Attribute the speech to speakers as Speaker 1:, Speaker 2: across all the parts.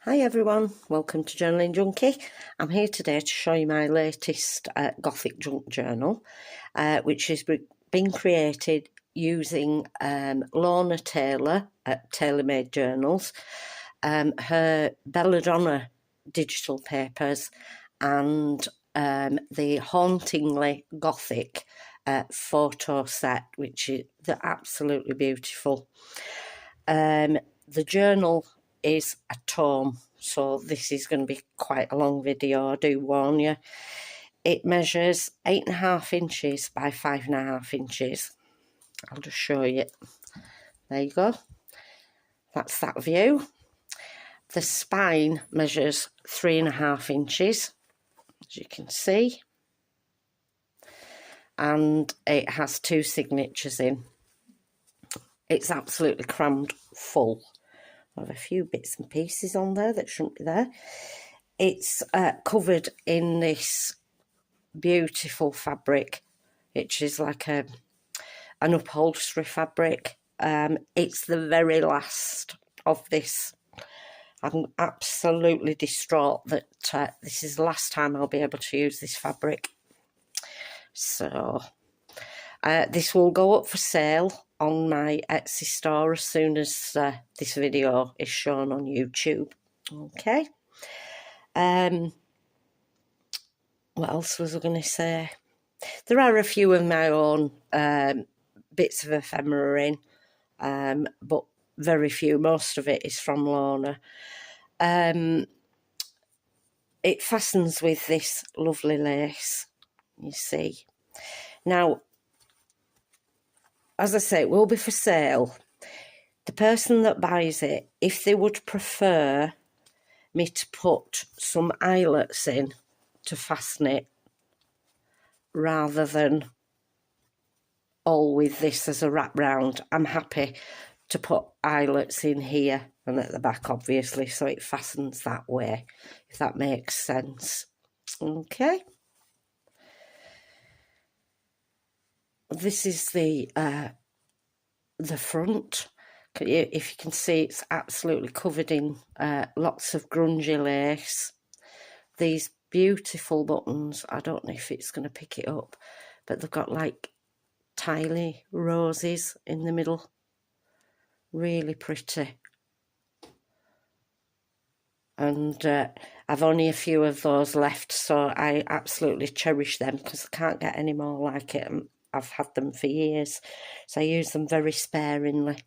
Speaker 1: Hi everyone, welcome to Journaling Junkie. I'm here today to show you my latest Gothic junk journal, which has been created using Lorna Taylor at Tailor Made Journals, her Belladonna digital papers, and the Hauntingly Gothic photo set, which is absolutely beautiful. The journal is a tome, so this is going to be quite a long video, I do warn you. It measures 8.5 inches by 5.5 inches. I'll just show you. There you go. That's that view. The spine measures 3.5 inches, as you can see. And it has 2 signatures in. It's absolutely crammed full. I have a few bits and pieces on there that shouldn't be there. It's covered in this beautiful fabric, which is like an upholstery fabric. It's the very last of this. I'm absolutely distraught that this is the last time I'll be able to use this fabric. So this will go up for sale on my Etsy store as soon as this video is shown on YouTube. Okay. What else was I going to say? There are a few of my own bits of ephemera in, but very few. Most of it is from Lorna. It fastens with this lovely lace, you see. Now, as I say, it will be for sale. The person that buys it, if they would prefer me to put some eyelets in to fasten it, rather than all with this as a wrap round, I'm happy to put eyelets in here and at the back, obviously, so it fastens that way, if that makes sense. Okay. This is the front. If you can see, it's absolutely covered in lots of grungy lace. These beautiful buttons, I don't know if it's going to pick it up, but they've got like tiny roses in the middle. Really pretty. And I've only a few of those left, so I absolutely cherish them because I can't get any more like it. I've had them for years, so I use them very sparingly.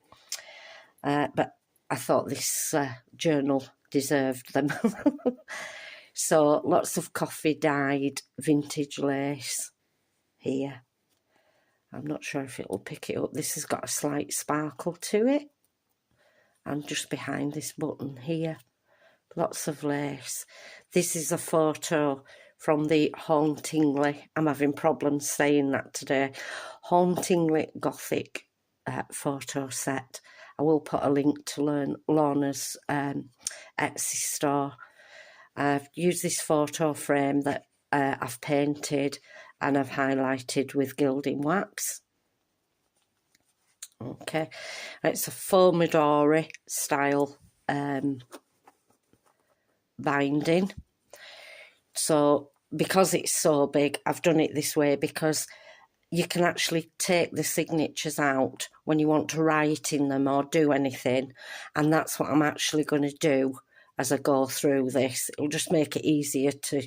Speaker 1: But I thought this journal deserved them. So lots of coffee dyed vintage lace here. I'm not sure if it'll pick it up. This has got a slight sparkle to it. And just behind this button here, lots of lace. This is a photo from the Hauntingly, I'm having problems saying that today, Hauntingly Gothic photo set. I will put a link to Lorna's Etsy store. I've used this photo frame that I've painted and I've highlighted with gilding wax. Okay, it's a Pomodori style binding. So because it's so big, I've done it this way because you can actually take the signatures out when you want to write in them or do anything, and that's what I'm actually going to do as I go through this. It'll just make it easier to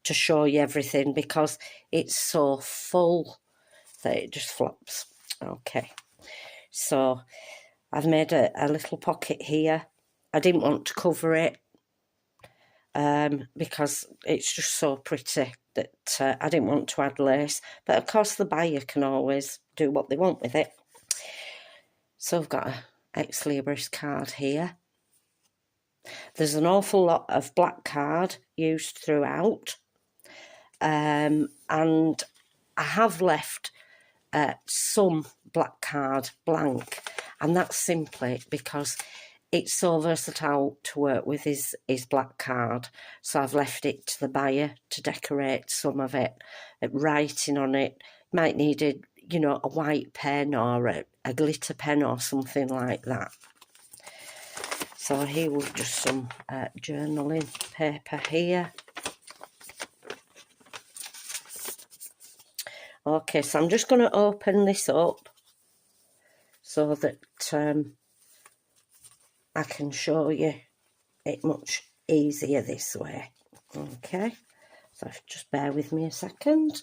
Speaker 1: show you everything because it's so full that it just flops. Okay, so I've made a little pocket here. I didn't want to cover it because it's just so pretty that I didn't want to add lace, but of course the buyer can always do what they want with it. So I've got an Ex Libris card here. There's an awful lot of black card used throughout, and I have left some black card blank, and that's simply because it's so versatile to work with is black card. So I've left it to the buyer to decorate some of it. Writing on it, might need a white pen or a glitter pen or something like that. So here we've just some journaling paper here. Okay, so I'm just going to open this up so that I can show you it much easier this way. Okay, so just bear with me a second.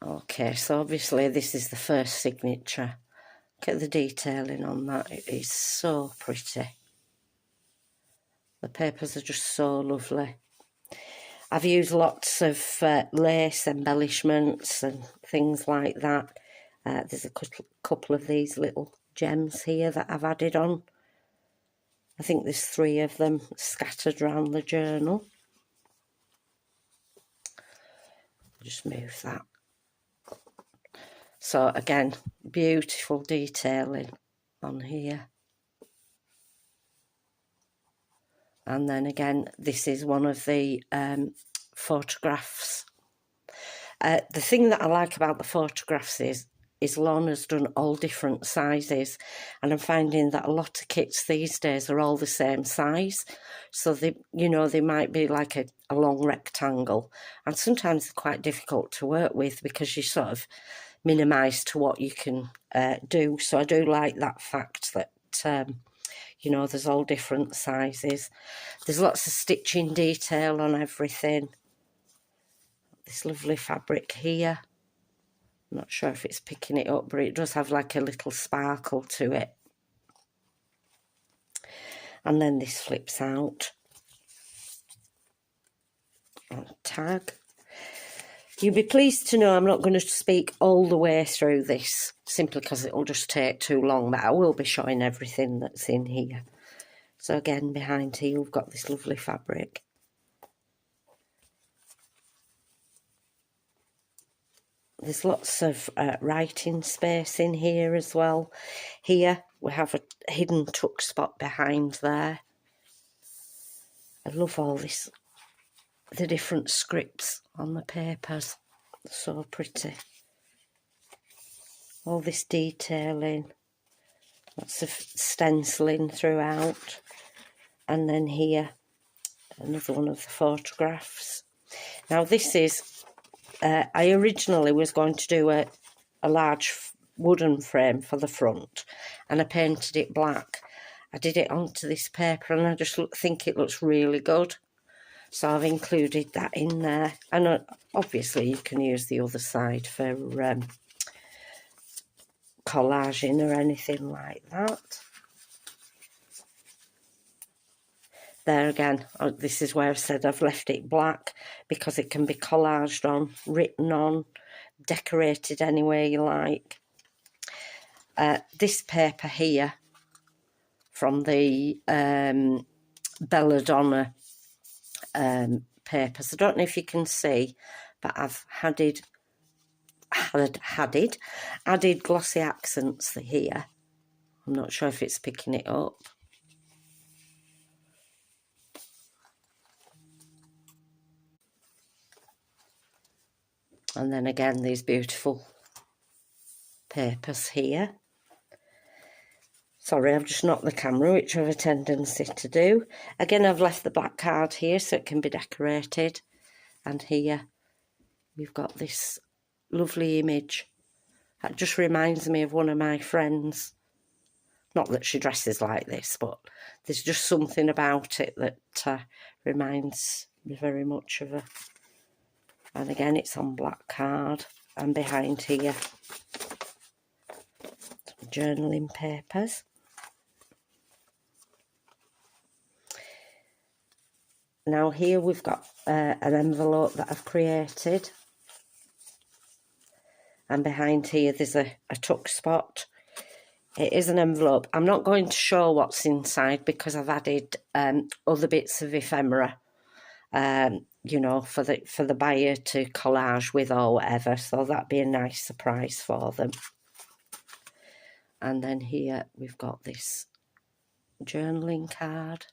Speaker 1: Okay, so obviously this is the first signature. Look at the detailing on that, it is so pretty. The papers are just so lovely. I've used lots of lace embellishments and things like that. There's a couple of these little gems here that I've added on. I think there's 3 of them scattered around the journal. Just move that. So again, beautiful detailing on here. And then again, this is one of the photographs. The thing that I like about the photographs is Lorna's done all different sizes, and I'm finding that a lot of kits these days are all the same size. So they, you know, they might be like a long rectangle, and sometimes they're quite difficult to work with because you sort of minimise to what you can do. So I do like that fact that you know, there's all different sizes. There's lots of stitching detail on everything. This lovely fabric here. I'm not sure if it's picking it up, but it does have like a little sparkle to it. And then this flips out. And tag. You'll be pleased to know I'm not going to speak all the way through this, simply because it'll just take too long, but I will be showing everything that's in here. So again, behind here we've got this lovely fabric. There's lots of writing space in here as well. Here we have a hidden tuck spot behind there. I love all this, the different scripts on the papers. So pretty. All this detailing. Lots of stenciling throughout. And then here, another one of the photographs. Now this is, I originally was going to do a large wooden frame for the front, and I painted it black. I did it onto this paper, and I just think it looks really good. So I've included that in there. And obviously you can use the other side for collaging or anything like that. There again, this is where I said I've left it black because it can be collaged on, written on, decorated any way you like. This paper here from the Belladonna papers, I don't know if you can see, but I've added glossy accents here. I'm not sure if it's picking it up. And then again, these beautiful papers here. Sorry, I've just knocked the camera, which I have a tendency to do. Again, I've left the black card here so it can be decorated. And here we've got this lovely image. That just reminds me of one of my friends. Not that she dresses like this, but there's just something about it that reminds me very much of her. And again, it's on black card. And behind here, some journaling papers. Now here we've got an envelope that I've created. And behind here there's a tuck spot. It is an envelope. I'm not going to show what's inside because I've added other bits of ephemera, you know, for the buyer to collage with or whatever. So that'd be a nice surprise for them. And then here we've got this journaling card.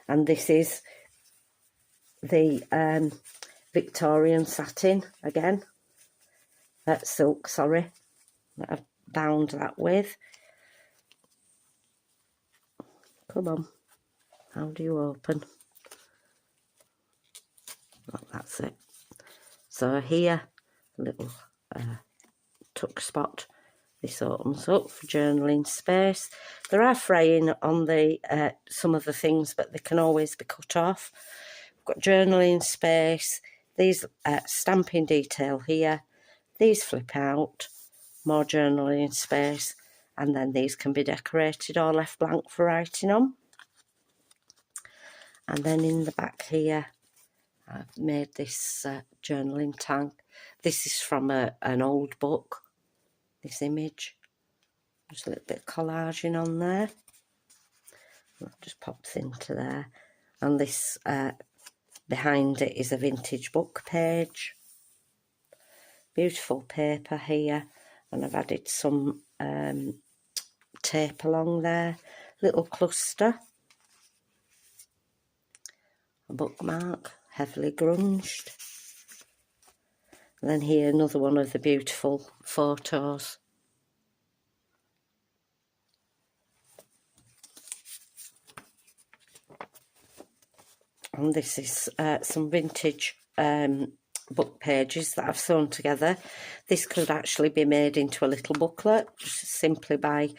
Speaker 1: And this is the Victorian satin again. silk, sorry, that I've bound that with. Come on, how do you open? Oh, that's it. So here, a little tuck spot. This opens up for journaling space. There are fraying on the some of the things, but they can always be cut off. We've got journaling space. These stamping detail here. These flip out. More journaling space. And then these can be decorated or left blank for writing on. And then in the back here, I've made this journaling tag. This is from an old book, this image. Just a little bit of collaging on there. That just pops into there. And this, behind it is a vintage book page. Beautiful paper here. And I've added some tape along there. Little cluster. A bookmark, heavily grunged. And then here another one of the beautiful photos. And this is some vintage book pages that I've sewn together. This could actually be made into a little booklet, just simply by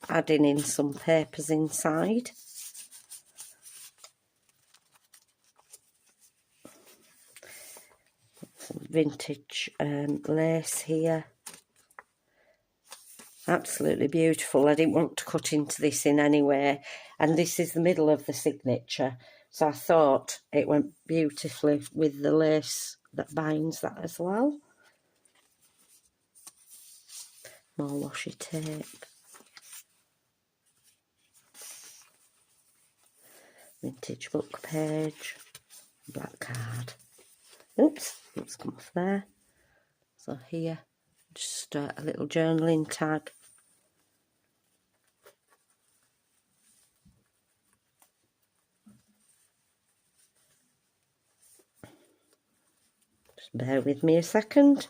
Speaker 1: adding in some papers inside. Some vintage lace here. Absolutely beautiful. I didn't want to cut into this in any way. And this is the middle of the signature. So I thought it went beautifully with the lace that binds that as well. More washi tape. Vintage book page. Black card. Oops, it's come off there. So here, just a little journaling tag. Just bear with me a second.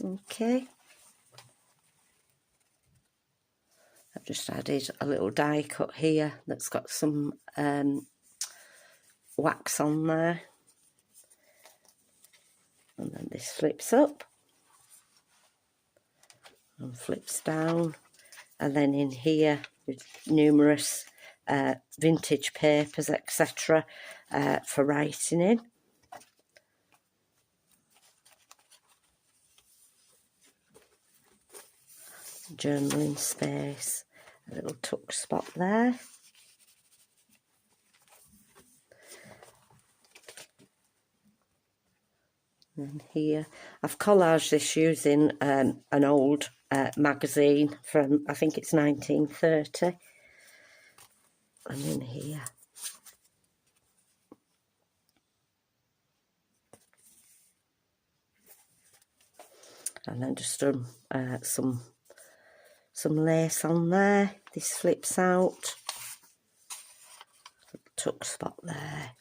Speaker 1: Okay. I've just added a little die cut here that's got some wax on there. And then this flips up and flips down. And then in here with numerous vintage papers, etc. For writing in. Journaling space, a little tuck spot there. And here, I've collaged this using an old magazine from, I think it's 1930. And in here. And then just some lace on there. This flips out. Tuck spot there.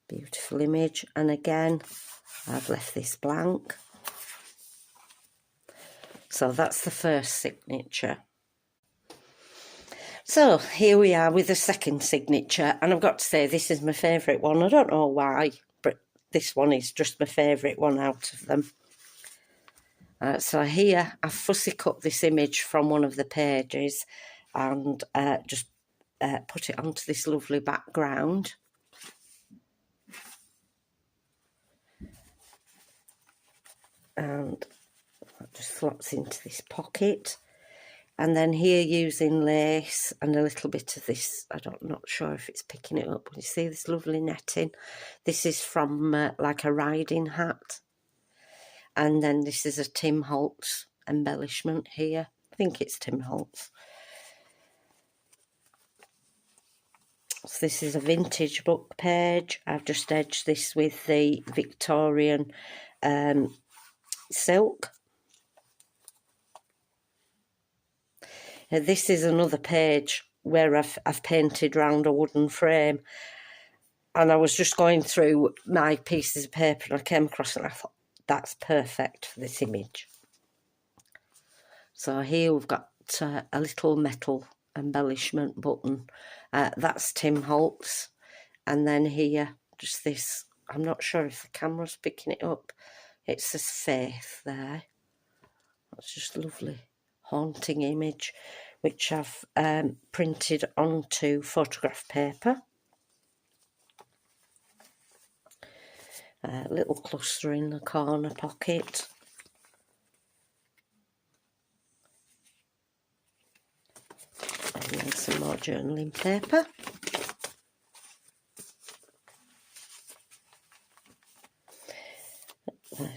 Speaker 1: Beautiful image. And again, I've left this blank. So that's the first signature. So here we are with the second signature. And I've got to say, this is my favourite one. I don't know why, but this one is just my favourite one out of them. So here I've fussy cut this image from one of the pages and just put it onto this lovely background. And that just slots into this pocket. And then here using lace and a little bit of this, I'm not sure if it's picking it up, but you see this lovely netting. This is from like a riding hat. And then this is a Tim Holtz embellishment here. I think it's Tim Holtz. So this is a vintage book page. I've just edged this with the Victorian silk. This is another page where I've painted round a wooden frame. And I was just going through my pieces of paper and I came across it and I thought, that's perfect for this image. So here we've got a little metal embellishment button. That's Tim Holtz. And then here, just this, I'm not sure if the camera's picking it up. It says Faith there. That's just a lovely haunting image, which I've printed onto photograph paper. A little cluster in the corner pocket. And then some more journaling paper.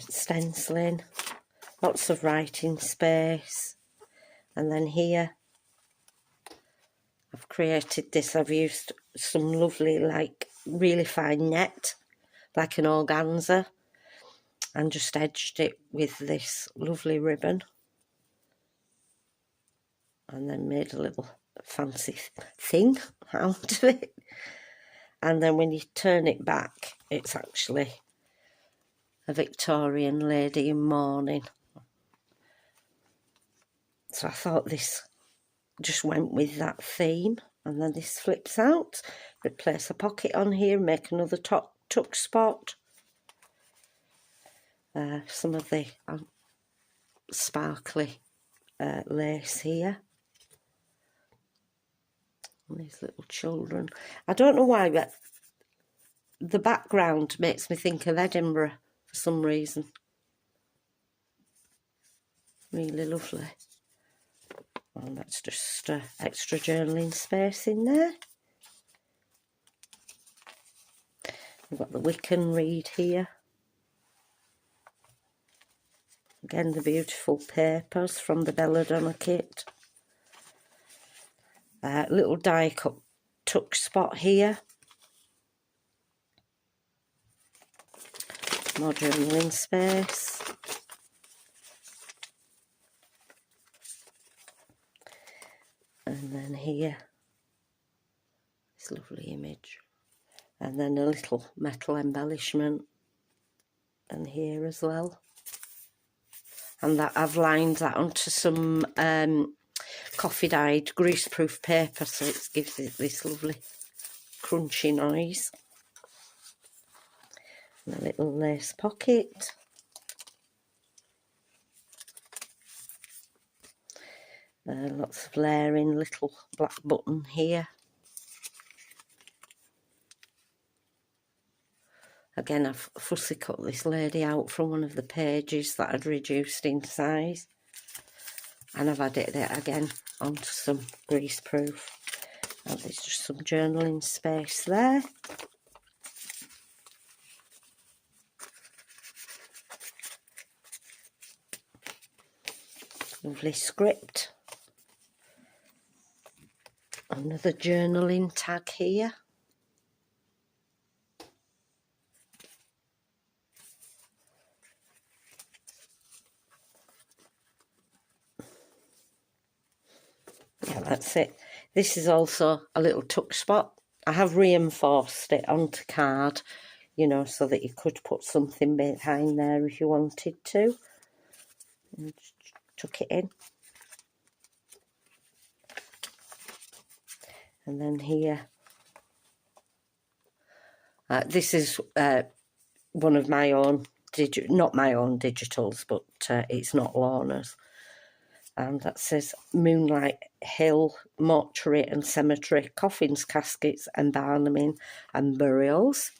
Speaker 1: Stenciling. Lots of writing space. And then here I've created this. I've used some lovely, like, really fine net, like an organza, and just edged it with this lovely ribbon. And then made a little fancy thing out of it. And then when you turn it back, it's actually a Victorian lady in mourning. So I thought this just went with that theme. And then this flips out. Replace a pocket on here, make another tuck spot. Some of the sparkly lace here. And these little children. I don't know why, but the background makes me think of Edinburgh for some reason. Really lovely. And that's just extra journaling space in there. We've got the Wiccan reed here. Again, the beautiful papers from the Belladonna kit. Little die cut tuck spot here. More journaling space. And then here, this lovely image. And then a little metal embellishment. And here as well. And that I've lined that onto some coffee dyed greaseproof paper, so it gives it this lovely crunchy noise. And a little lace pocket. Lots of layering, little black button here. Again, I've fussy cut this lady out from one of the pages that I'd reduced in size. And I've added it again onto some greaseproof. And there's just some journaling space there. Lovely script. Another journaling tag here. Yeah, that's it. This is also a little tuck spot. I have reinforced it onto card, you know, so that you could put something behind there if you wanted to. And just tuck it in. And then here, this is one of my own, not my own digitals, but it's not Lorna's. And that says Moonlight Hill, Mortuary and Cemetery, Coffins, Caskets, Embalming and Burials.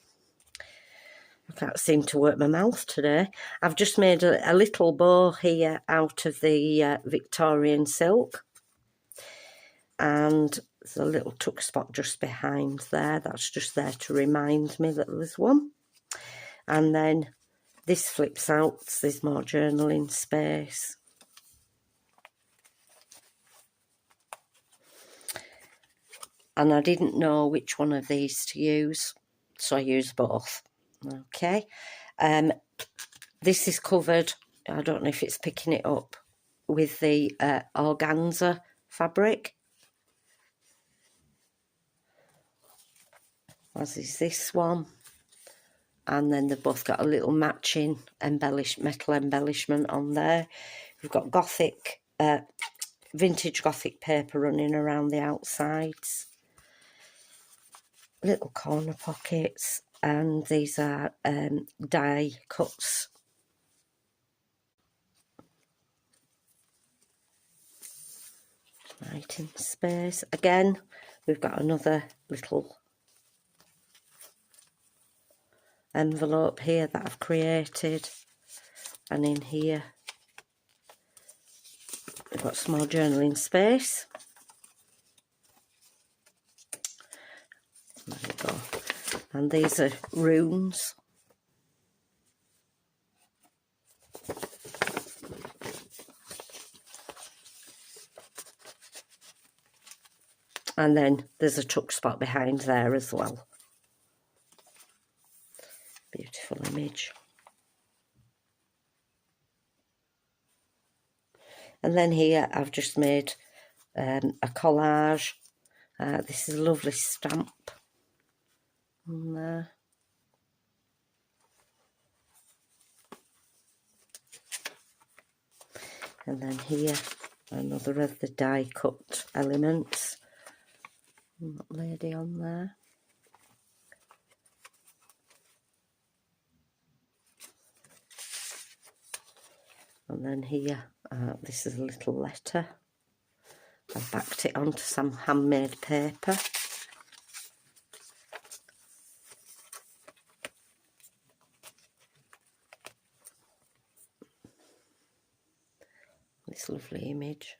Speaker 1: I can't seem to work my mouth today. I've just made a little bow here out of the Victorian silk. And there's a little tuck spot just behind there. That's just there to remind me that there's one. And then this flips out. There's more journaling space. And I didn't know which one of these to use, so I used both. Okay. This is covered, I don't know if it's picking it up, with the organza fabric. as is this one. And then they've both got a little matching metal embellishment on there. We've got Gothic, vintage Gothic paper running around the outsides. Little corner pockets, and these are die cuts. Writing space. Again, we've got another little envelope here that I've created, and in here we've got some more journaling space. There we go. And these are runes. And then there's a tuck spot behind there as well. Beautiful image. And then here I've just made a collage. This is a lovely stamp on there. And then here another of the die cut elements. And that lady on there. And then here, this is a little letter. I've backed it onto some handmade paper. This lovely image.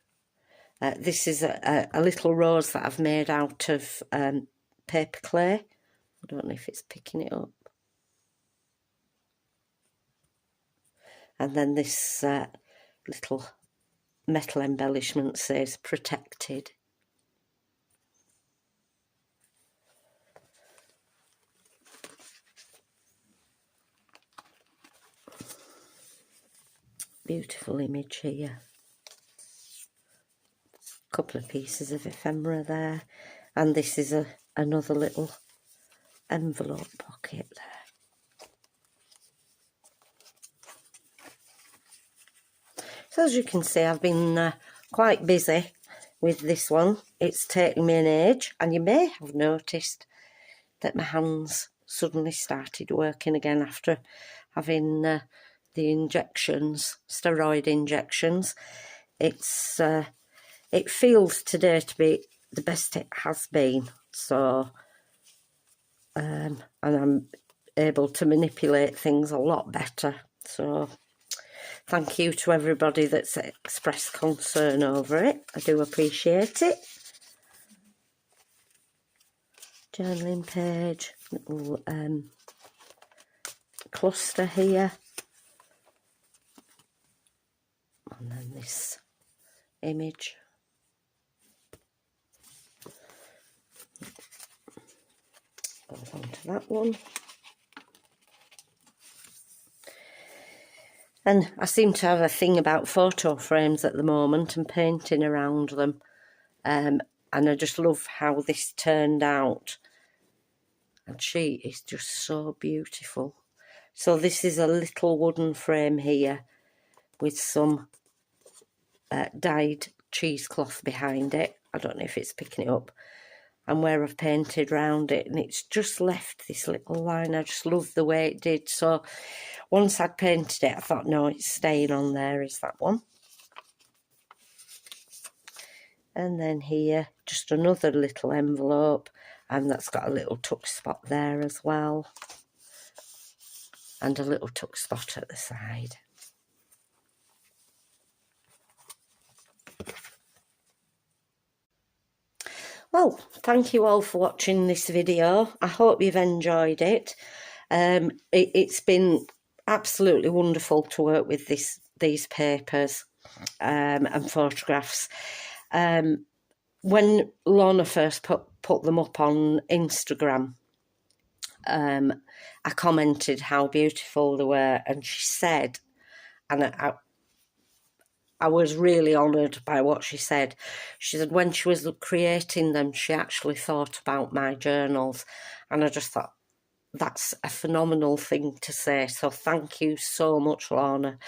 Speaker 1: This is a little rose that I've made out of paper clay. I don't know if it's picking it up. And then this little metal embellishment says protected. Beautiful image here. Couple of pieces of ephemera there, and this is another little envelope pocket there. So as you can see, I've been quite busy with this one. It's taken me an age, and you may have noticed that my hands suddenly started working again after having the injections, steroid injections. It feels today to be the best it has been. So, and I'm able to manipulate things a lot better. So, thank you to everybody that's expressed concern over it. I do appreciate it. Journaling page, little cluster here. And then this image. Goes on to that one. And I seem to have a thing about photo frames at the moment and painting around them. And I just love how this turned out. And she is just so beautiful. So this is a little wooden frame here with some dyed cheesecloth behind it. I don't know if it's picking it up. And where I've painted round it, and it's just left this little line. I just love the way it did. So once I'd painted it, I thought, no, it's staying on there, is that one. And then here, just another little envelope, and that's got a little tuck spot there as well. And a little tuck spot at the side. Well, thank you all for watching this video. I hope you've enjoyed it. It's been absolutely wonderful to work with these papers and photographs. When Lorna first put them up on Instagram, I commented how beautiful they were, and she said, and I was really honoured by what she said. She said when she was creating them, she actually thought about my journals, And I just thought, that's a phenomenal thing to say. So thank you so much, Lorna,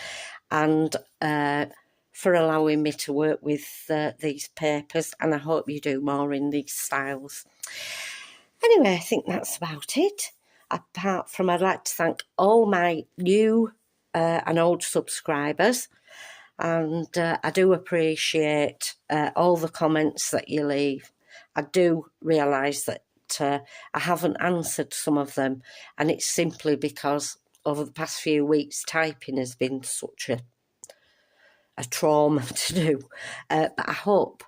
Speaker 1: and for allowing me to work with these papers, and I hope you do more in these styles. Anyway, I think that's about it. Apart from, I'd like to thank all my new and old subscribers, and I do appreciate all the comments that you leave. I do realise that I haven't answered some of them, and it's simply because over the past few weeks typing has been such a trauma to do, but I hope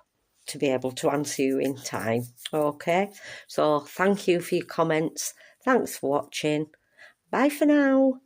Speaker 1: to be able to answer you in time. Okay, so thank you for your comments. Thanks for watching. Bye for now.